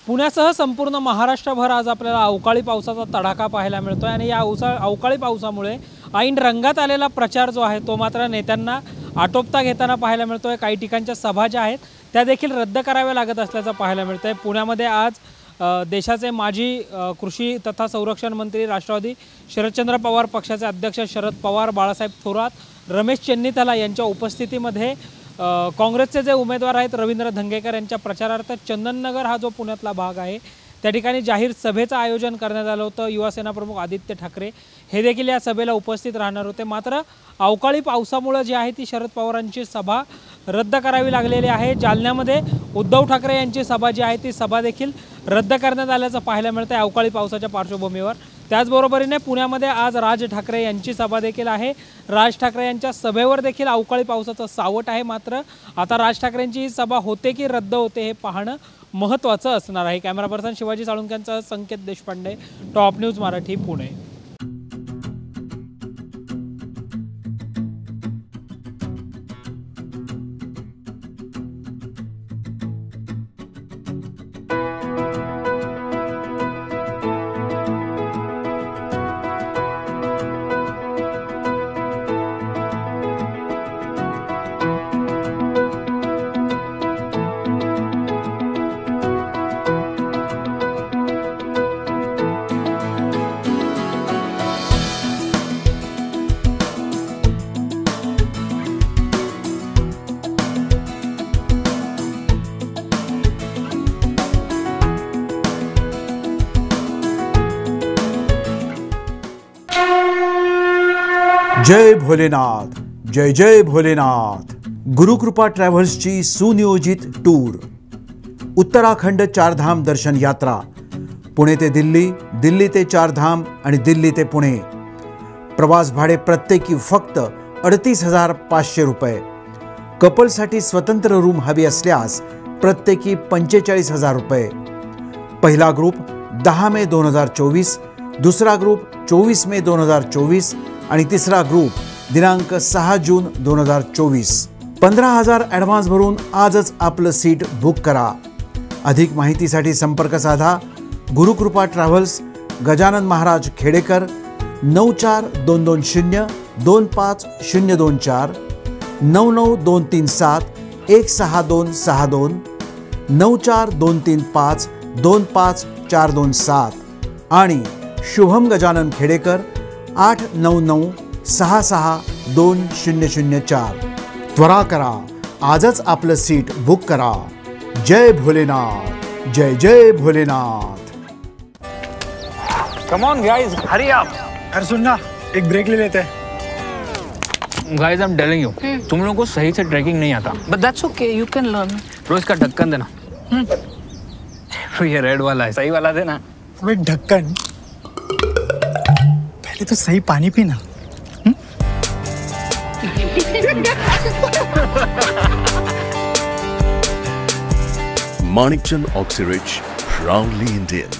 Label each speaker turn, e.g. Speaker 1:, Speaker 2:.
Speaker 1: पुण्यासह संपूर्ण महाराष्ट्रभर आज आपल्याला अवकाळी पावसाचा तडाखा पाहायला मिळतोय आणि या अवकाळी पावसामुळे ऐन रंगात आलेला प्रचार जो आहे तो मात्र नेत्यांना आटोपता घेताना पाहायला मिळतोय। काही ठिकाणच्या सभा ज्या आहेत त्या देखील रद्द कराव्या लागत असल्याचं पाहायला मिळतंय। पुण्यामध्ये आज देशाचे माजी कृषी तथा संरक्षण मंत्री, राष्ट्रवादी शरदचंद्र पवार पक्षाचे अध्यक्ष शरद पवार, बाळासाहेब थोरात, रमेश चेन्नीताला यांच्या उपस्थितीमध्ये काँग्रेसचे जे उमेदवार आहेत रवींद्र धंगेकर यांच्या प्रचारार्थ चंदननगर हा जो पुण्यातला भाग आहे त्या ठिकाणी जाहीर सभेचं आयोजन करण्यात आलं होतं। युवासेना प्रमुख आदित्य ठाकरे हे देखील या सभेला उपस्थित राहणार होते। मात्र अवकाळी पावसामुळे जी आहे ती शरद पवारांची सभा रद्द करावी लागलेली आहे। जालन्यामध्ये उद्धव ठाकरे यांची सभा जी आहे ती सभा देखील रद्द करण्यात आल्याचं पाहायला मिळतंय अवकाळी पावसाच्या पार्श्वभूमीवर। त्याचबरोबरीने पुण्यामध्ये आज राज ठाकरे यांची सभा देखील आहे। राज ठाकरे यांच्या सभेवर देखील अवकाळी पावसाचं सावट आहे। मात्र आता राज ठाकरेंची ही सभा होते की रद्द होते हे पाहणं महत्त्वाचं असणार आहे। कॅमेरा पर्सन शिवाजी साळुंक्यांचा संकेत देशपांडे, टॉप न्यूज मराठी, पुणे।
Speaker 2: जय भोलेनाथ, जय जय भोलेनाथ। गुरुकृपा ट्रॅव्हल्स ची सुनियोजित टूर, उत्तराखंड चारधाम दर्शन यात्रा, पुणे ते दिल्ली, दिल्ली ते चारधाम आणि दिल्ली ते पुणे। प्रवास भाडे प्रत्येकी फक्त 38,500 रुपये। कपलसाठी स्वतंत्र रूम हवी असल्यास प्रत्येकी 45,000 रुपये। पहिला ग्रुप 10 मे 2024, दुसरा ग्रुप 24 मे 2024 आणि तिसरा ग्रुप दिनांक 6 जून 2024। 15,000 ॲडव्हान्स भरून आजच आपलं सीट बुक करा। अधिक माहितीसाठी संपर्क साधा गुरुकृपा ट्रॅव्हल्स, गजानन महाराज खेडेकर, 9422025024, 9923716262, 9423525427 आणि शुभम गजानन खेडेकर 8996620004। त्वरा करा, आजच आपलं सीट बुक करा। जय भोलेनाथ, जय जय Bholenath.
Speaker 3: Come on guys, hurry up.
Speaker 4: यार सुन ना, एक ब्रेक ले लेते हैं।
Speaker 3: Guys I am telling you, तुम लोगों को सही से ट्रैकिंग नहीं आता।
Speaker 5: But that's okay, you can learn.
Speaker 3: रोज का ढक्कन देना। ये रेड वाला है, सही वाला देना।
Speaker 4: अबे ढक्कन, पहले तो सही पानी पीना।
Speaker 6: Manikchand Oxyrich, proudly Indian.